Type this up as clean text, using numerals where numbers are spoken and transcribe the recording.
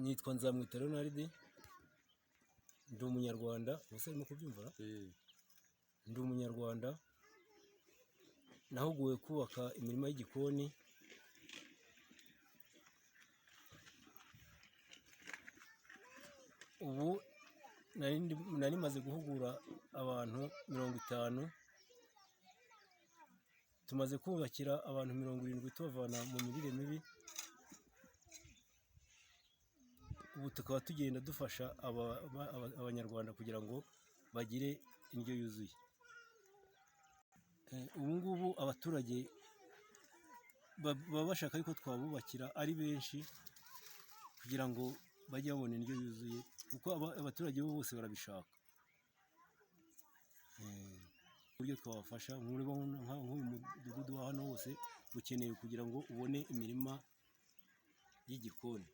nitwa Nzamwita Leonard, ndi umunyarwanda. Ubuse arimo kubyumva? Ndi umunyarwanda, nahuguwe kubaka imirima y'igikoni. Ubu nari maze guhugura abantu 50. Tumaze kubakira abantu 70 tubavana mu mirire mibi. Ubu tukaba tugenda dufasha abanyarwanda kugira ngo bagire indyo yuzuye. Ubu ngubu abaturage baba bashaka yuko twabubakira ari benshi kugira ngo bajye babona indyo yuzuye, kuko abaturage bo bose barabishaka. Uburyo twabafasha nk'uyu mudugudu wa hano wose ukeneye kugira ngo ubone imirima y'igikoni.